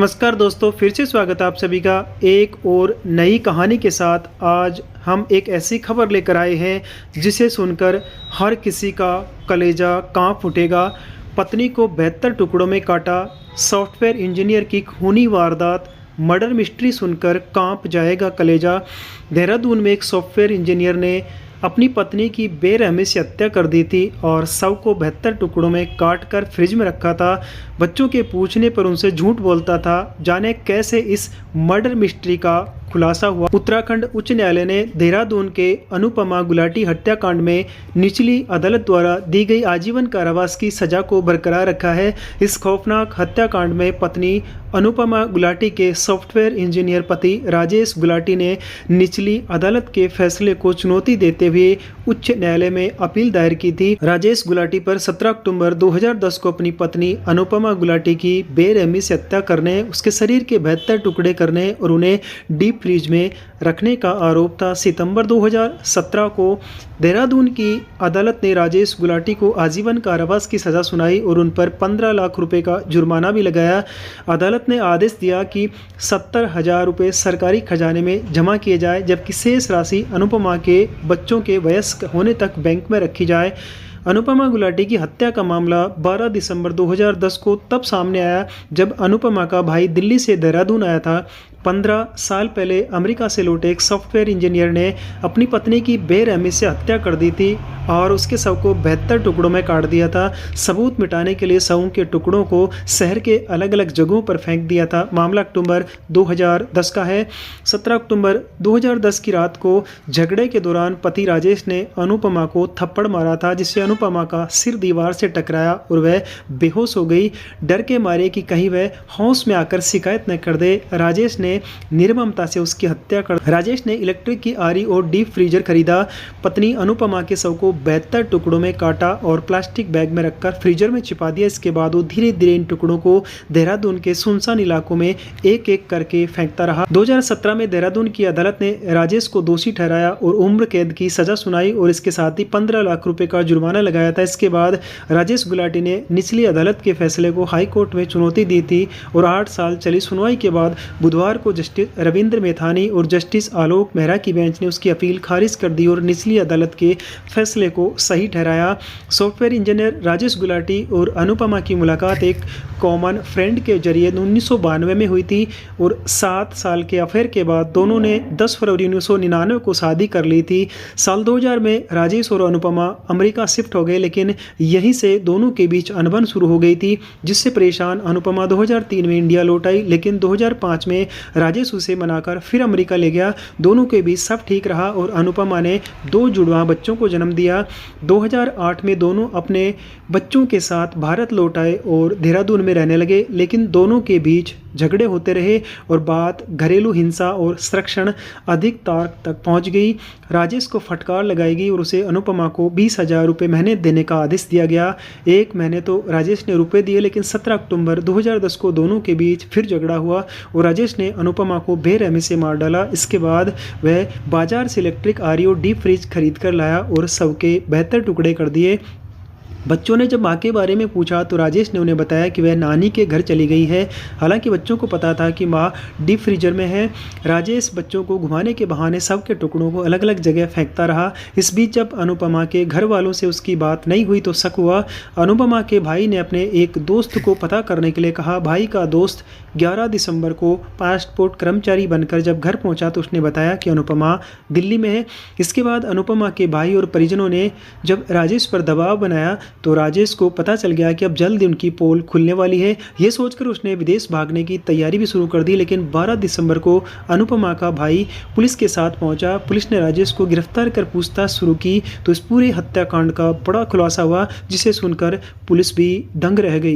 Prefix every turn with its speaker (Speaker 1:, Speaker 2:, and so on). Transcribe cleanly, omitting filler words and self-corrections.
Speaker 1: नमस्कार दोस्तों, फिर से स्वागत है आप सभी का एक और नई कहानी के साथ। आज हम एक ऐसी खबर लेकर आए हैं जिसे सुनकर हर किसी का कलेजा कांप उठेगा। पत्नी को 72 टुकड़ों में काटा, सॉफ्टवेयर इंजीनियर की खूनी वारदात, मर्डर मिस्ट्री सुनकर कांप जाएगा कलेजा। देहरादून में एक सॉफ्टवेयर इंजीनियर ने अपनी पत्नी की बेरहमी से हत्या कर दी थी और शव को 72 टुकड़ों में काट कर फ्रिज में रखा था। बच्चों के पूछने पर उनसे झूठ बोलता था। जाने कैसे इस मर्डर मिस्ट्री का खुलासा हुआ। उत्तराखंड उच्च न्यायालय ने देहरादून के अनुपमा गुलाटी हत्याकांड में निचली अदालत द्वारा दी गई आजीवन कारावास की सजा को बरकरार रखा है। इस खौफनाक हत्याकांड में पत्नी अनुपमा गुलाटी के सॉफ्टवेयर इंजीनियर पति राजेश गुलाटी ने निचली अदालत के फैसले को चुनौती देते हुए उच्च न्यायालय में अपील दायर की थी। राजेश गुलाटी पर 17 अक्टूबर 2010 को अपनी पत्नी अनुपमा गुलाटी की बेरहमी से हत्या करने, उसके शरीर के 72 टुकड़े करने और उन्हें डीप फ्रीज में रखने का आरोप था। सितंबर 2017 को देहरादून की अदालत ने राजेश गुलाटी को आजीवन कारावास की सजा सुनाई और उन पर 15 लाख रुपए का जुर्माना भी लगाया। अदालत ने आदेश दिया कि 70,000 रुपये सरकारी खजाने में जमा किए जाए, जबकि शेष राशि अनुपमा के बच्चों के वयस्क होने तक बैंक में रखी जाए। अनुपमा गुलाटी की हत्या का मामला 12 दिसंबर 2010 को तब सामने आया जब अनुपमा का भाई दिल्ली से देहरादून आया था। 15 साल पहले अमेरिका से लौटे एक सॉफ्टवेयर इंजीनियर ने अपनी पत्नी की बेरहमी से हत्या कर दी थी और उसके शव को 72 टुकड़ों में काट दिया था। सबूत मिटाने के लिए शवों के टुकड़ों को शहर के अलग अलग जगहों पर फेंक दिया था। मामला अक्टूबर 2010 का है। 17 अक्टूबर 2010 की रात को झगड़े के दौरान पति राजेश ने अनुपमा को थप्पड़ मारा था, जिससे अनुपमा का सिर दीवार से टकराया और वह बेहोश हो गई। डर के मारे कि कहीं वह होश में आकर शिकायत न कर दे, राजेश ने निर्ममता से उसकी हत्या कर। राजेश ने इलेक्ट्रिक की आरी और डीप फ्रीजर खरीदा। पत्नी अनुपमा के शव को 72 टुकड़ों में काटा और प्लास्टिक बैग में रखकर फ्रीजर में छिपा दिया। इसके बाद वो धीरे धीरे इन टुकड़ों को देहरादून के सुनसान इलाकों में एक एक करके फेंकता रहा। 2017 में देहरादून की अदालत ने राजेश को दोषी ठहराया और उम्र कैद की सजा सुनाई और इसके साथ ही 15 लाख रुपए का जुर्माना लगाया था। इसके बाद राजेश गुलाटी ने निचली अदालत के फैसले को हाई कोर्ट में चुनौती दी थी और 8 साल चली सुनवाई के बाद बुधवार को जस्टिस रविंद्र मेथानी और जस्टिस आलोक मेहरा की बेंच ने उसकी अपील खारिज कर दी और निचली अदालत के फैसले को सही ठहराया। सॉफ्टवेयर इंजीनियर राजेश गुलाटी और अनुपमा की मुलाकात एक कॉमन फ्रेंड के जरिए 1992 में हुई थी और 7 साल के अफेयर के बाद दोनों ने 10 फरवरी 1999 को शादी कर ली थी। साल 2000 में राजेश और अनुपमा अमेरिका शिफ्ट हो गए, लेकिन यहीं से दोनों के बीच अनबन शुरू हो गई थी, जिससे परेशान अनुपमा 2003 में इंडिया लौट आई, लेकिन 2005 में राजेश उसे मनाकर फिर अमेरिका ले गया। दोनों के बीच सब ठीक रहा और अनुपमा ने 2 जुड़वा बच्चों को जन्म दिया। 2008 में दोनों अपने बच्चों के साथ भारत लौट आए और देहरादून में रहने लगे, लेकिन दोनों के बीच झगड़े होते रहे और बात घरेलू हिंसा और संरक्षण अधिक तार तक पहुंच गई। राजेश को फटकार लगाई गई और उसे अनुपमा को 20,000 रुपये महीने देने का आदेश दिया गया। 1 महीने तो राजेश ने रुपए दिए, लेकिन 17 अक्टूबर 2010 को दोनों के बीच फिर झगड़ा हुआ और राजेश ने अनुपमा को बेरहमी से मार डाला। इसके बाद वह बाजार से इलेक्ट्रिक आरी और डीप फ्रीज खरीद कर लाया और शव के 72 टुकड़े कर दिए। बच्चों ने जब मां के बारे में पूछा तो राजेश ने उन्हें बताया कि वह नानी के घर चली गई है। हालांकि बच्चों को पता था कि मां डीप फ्रीजर में है। राजेश बच्चों को घुमाने के बहाने शव के टुकड़ों को अलग अलग जगह फेंकता रहा। इस बीच जब अनुपमा के घर वालों से उसकी बात नहीं हुई तो शक हुआ। अनुपमा के भाई ने अपने एक दोस्त को पता करने के लिए कहा। भाई का दोस्त 11 दिसंबर को पासपोर्ट कर्मचारी बनकर जब घर पहुंचा तो उसने बताया कि अनुपमा दिल्ली में है। इसके बाद अनुपमा के भाई और परिजनों ने जब राजेश पर दबाव बनाया तो राजेश को पता चल गया कि अब जल्द उनकी पोल खुलने वाली है। ये सोचकर उसने विदेश भागने की तैयारी भी शुरू कर दी, लेकिन 12 दिसंबर को अनुपमा का भाई पुलिस के साथ पहुंचा। पुलिस ने राजेश को गिरफ्तार कर पूछताछ शुरू की तो इस पूरे हत्याकांड का बड़ा खुलासा हुआ, जिसे सुनकर पुलिस भी दंग रह गई।